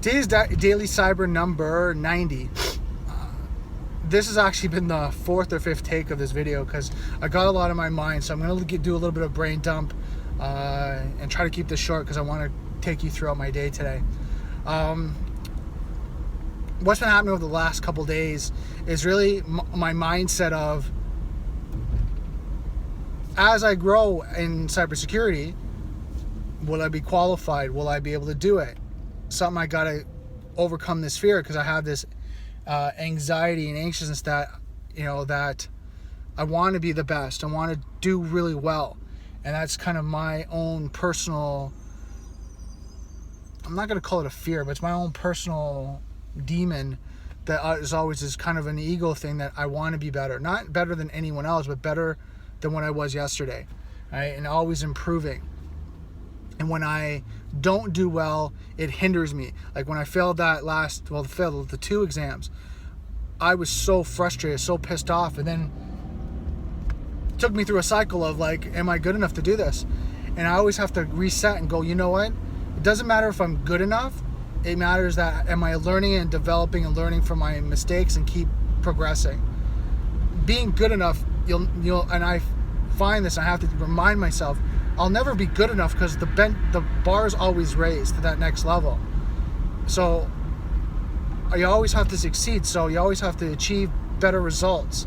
Today's Daily Cyber number 90. This has actually been the fourth or fifth take of this video because I got a lot in my mind. So I'm going to do a little bit of brain dump and try to keep this short because I want to take you throughout my day today. What's been happening over the last couple days is really my mindset of, as I grow in cybersecurity, will I be qualified? Will I be able to do it? Something I got to overcome this fear because I have this anxiety and anxiousness that, that I want to be the best. I want to do really well. And that's kind of my own personal, I'm not going to call it a fear, but it's my own personal demon that is always kind of an ego thing that I want to be better. Not better than anyone else, but better than what I was yesterday. Right? And always improving. And when I don't do well, it hinders me. Like when I failed the two exams, I was so frustrated, so pissed off. And then it took me through a cycle of like, am I good enough to do this? And I always have to reset and go, you know what? It doesn't matter if I'm good enough. It matters that am I learning and developing and learning from my mistakes and keep progressing. Being good enough, you'll and I find this, I have to remind myself, I'll never be good enough because the bar is always raised to that next level. So you always have to succeed. So you always have to achieve better results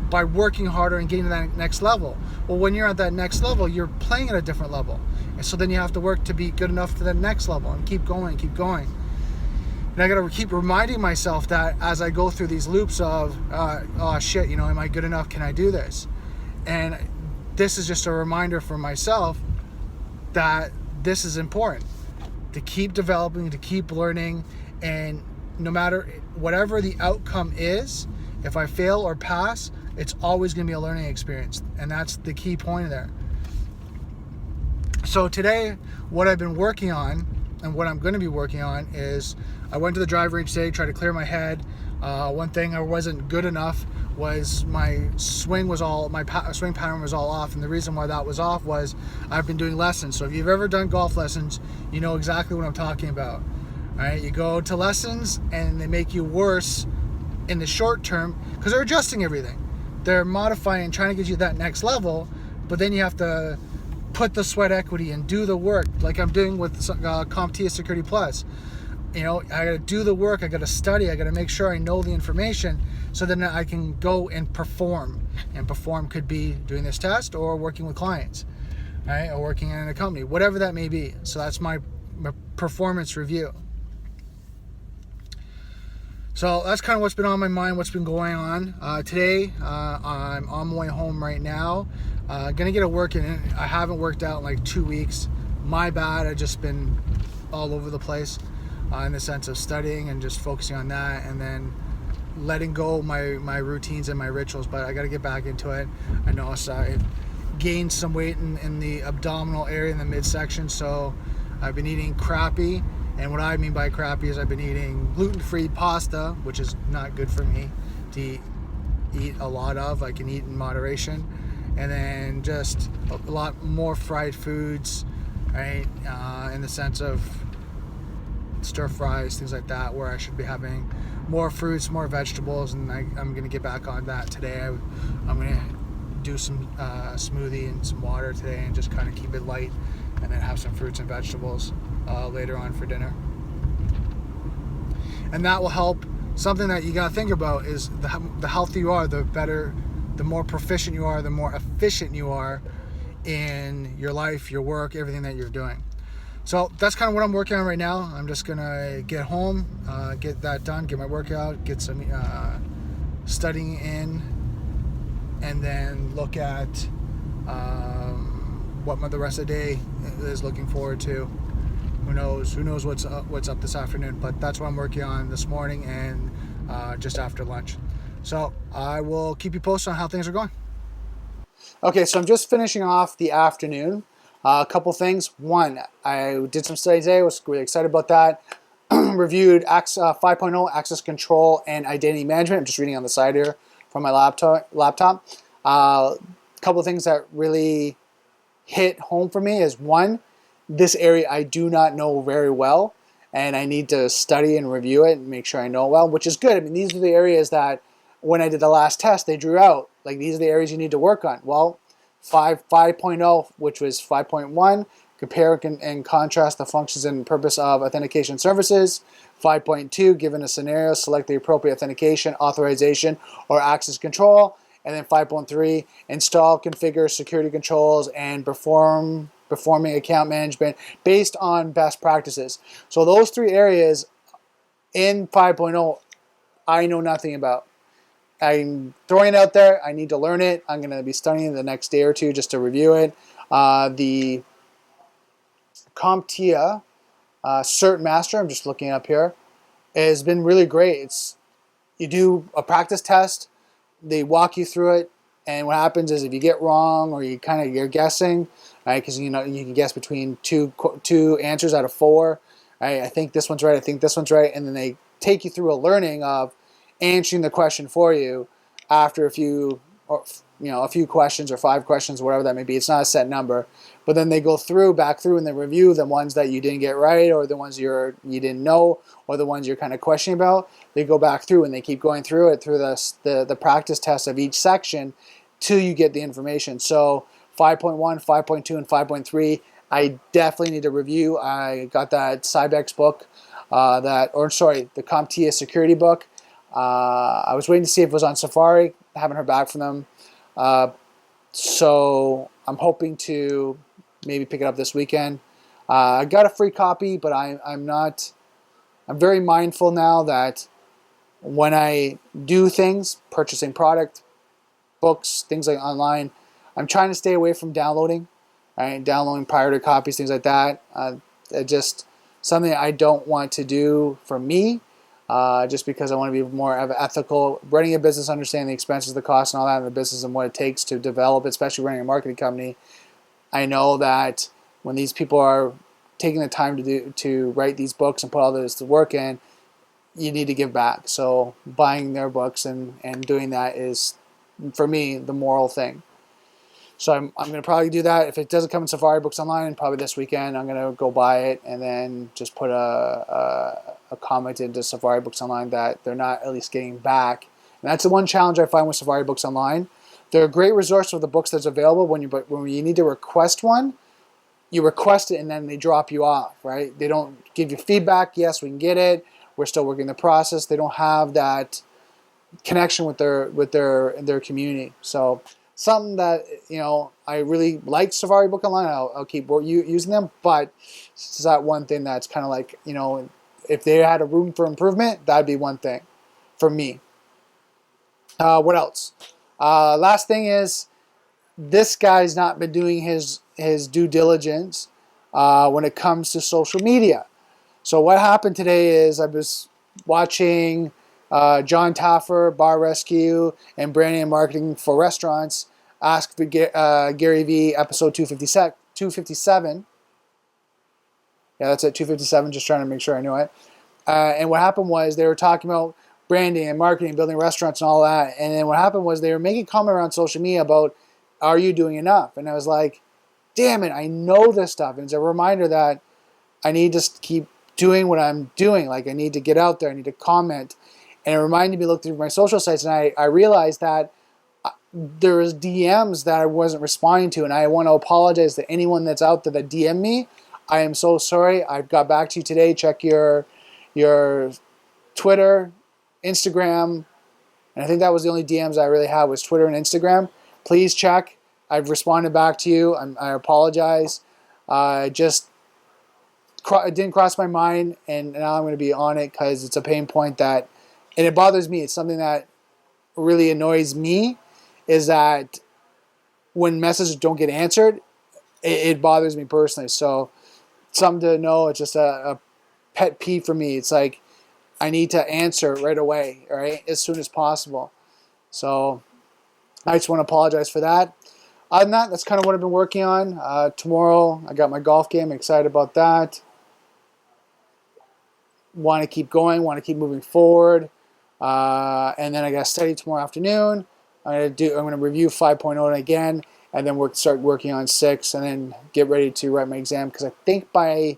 by working harder and getting to that next level. Well, when you're at that next level, you're playing at a different level. And so then you have to work to be good enough to that next level and keep going. And I got to keep reminding myself that as I go through these loops of, oh shit, am I good enough? Can I do this? And this is just a reminder for myself that this is important, to keep developing, to keep learning, and no matter whatever the outcome is, if I fail or pass, it's always going to be a learning experience. And that's the key point there. So today, what I've been working on and what I'm going to be working on is I went to the drive range today, tried to clear my head. One thing I wasn't good enough was my swing pattern was all off. And the reason why that was off was I've been doing lessons. So if you've ever done golf lessons, you know exactly what I'm talking about. All right, you go to lessons and they make you worse in the short term because they're adjusting everything. They're modifying, trying to get you to that next level, but then you have to put the sweat equity and do the work like I'm doing with CompTIA Security Plus. I got to do the work, I got to study, I got to make sure I know the information so then I can go and perform. And perform could be doing this test or working with clients, right? Or working in a company, whatever that may be. So that's my performance review. So that's kind of what's been on my mind, what's been going on. Today, I'm on my way home right now. Gonna get a work in. I haven't worked out in like 2 weeks. My bad, I've just been all over the place in the sense of studying and just focusing on that and then letting go my routines and my rituals, but I gotta get back into it. I noticed I gained some weight in the abdominal area in the midsection, so I've been eating crappy. And what I mean by crappy is I've been eating gluten-free pasta, which is not good for me to eat a lot of. I can eat in moderation. And then just a lot more fried foods, right? In the sense of stir fries, things like that, where I should be having more fruits, more vegetables, and I'm going to get back on that today. I'm going to do some smoothie and some water today and just kind of keep it light and then have some fruits and vegetables later on for dinner. And that will help. Something that you got to think about is the healthier you are, the better, the more proficient you are, the more efficient you are in your life, your work, everything that you're doing. So that's kind of what I'm working on right now. I'm just going to get home, get that done, get my workout, get some studying in, and then look at what the rest of the day is looking forward to. Who knows what's up this afternoon, but that's what I'm working on this morning and just after lunch. So I will keep you posted on how things are going. Okay, so I'm just finishing off the afternoon. A couple things. One, I did some study today. I was really excited about that. Reviewed 5.0 access control and identity management. I'm just reading on the side here from my laptop. Couple of things that really hit home for me is one, this area I do not know very well. and I need to study and review it and make sure I know well, which is good. I mean, these are the areas that when I did the last test, they drew out. Like, these are the areas you need to work on. Well, 5.0, which was 5.1, compare and contrast the functions and purpose of authentication services. 5.2, given a scenario, select the appropriate authentication, authorization, or access control. And then 5.3, install, configure security controls, and performing account management based on best practices. So those three areas in 5.0, I know nothing about. I'm throwing it out there. I need to learn it. I'm going to be studying the next day or two just to review it. The CompTIA Cert Master, I'm just looking up here, has been really great. You do a practice test, they walk you through it, and what happens is if you get wrong or you're guessing, right? Because you can guess between two answers out of four. Right? I think this one's right. I think this one's right, and then they take you through a learning of answering the question for you after a few questions or 5 questions, whatever that may be. It's not a set number, but then they go back through, and they review the ones that you didn't get right, or the ones you didn't know, or the ones you're kind of questioning about. They go back through and they keep going through it through the practice test of each section till you get the information. So 5.1, 5.2, and 5.3, I definitely need to review. I got that Cybex book, the CompTIA security book. I was waiting to see if it was on Safari. I haven't heard back from them. So I'm hoping to maybe pick it up this weekend. I got a free copy, but I'm very mindful now that when I do things, purchasing product, books, things like online, I'm trying to stay away from downloading, right? Downloading pirated copies, things like that. Just something I don't want to do for me. Just because I want to be more ethical. Running a business, understanding the expenses, the costs, and all that in the business and what it takes to develop, especially running a marketing company. I know that when these people are taking the time to write these books and put all this work in, you need to give back. So buying their books and doing that is, for me, the moral thing. So I'm going to probably do that. If it doesn't come in Safari Books Online, probably this weekend, I'm going to go buy it and then just put a comment into Safari Books Online that they're not at least getting back. And that's the one challenge I find with Safari Books Online. They're a great resource for the books that's available. When you need to request one, you request it and then they drop you off, right? They don't give you feedback. Yes, we can get it. We're still working the process. They don't have that connection with their community. So something that I really like Safari Book Online. I'll keep using them, but it's that one thing that's kind of like, if they had a room for improvement, that'd be one thing for me. What else? Last thing is, this guy's not been doing his due diligence when it comes to social media. So what happened today is I was watching John Taffer, Bar Rescue, and Branding and Marketing for Restaurants Ask Gary Vee, episode 257. Yeah, that's it, 257, just trying to make sure I knew it. And what happened was they were talking about branding and marketing, building restaurants and all that. And then what happened was they were making comment around social media about, are you doing enough? And I was like, damn it, I know this stuff. And it's a reminder that I need to keep doing what I'm doing. Like, I need to get out there. I need to comment. And it reminded me to look through my social sites, and I realized that there was DMs that I wasn't responding to, and I want to apologize to anyone that's out there that DM me. I am so sorry. I got back to you today. Check your Twitter, Instagram, and I think that was the only DMs I really had was Twitter and Instagram. Please check. I've responded back to you. I apologize. It didn't cross my mind, and now I'm going to be on it because it's a pain point and it bothers me. It's something that really annoys me, is that when messages don't get answered, it bothers me personally. So something to know, it's just a pet peeve for me. It's like I need to answer right away, right, as soon as possible. So I just want to apologize for that. Other than that, that's kind of what I've been working on. Tomorrow, I got my golf game. I'm excited about that. Want to keep going. Want to keep moving forward. And then I got to study tomorrow afternoon. I'm going to review 5.0 again, and then start working on 6, and then get ready to write my exam. Because I think by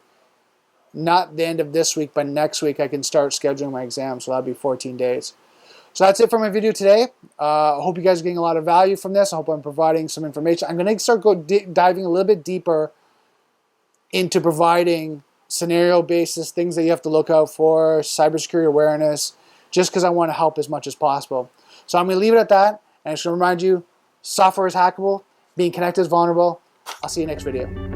not the end of this week, but next week I can start scheduling my exam. So that'll be 14 days. So that's it for my video today. I hope you guys are getting a lot of value from this. I hope I'm providing some information. I'm going to start diving a little bit deeper into providing scenario basis, things that you have to look out for, cybersecurity awareness, just because I want to help as much as possible. So I'm going to leave it at that. And I just want to remind you, software is hackable, being connected is vulnerable. I'll see you next video.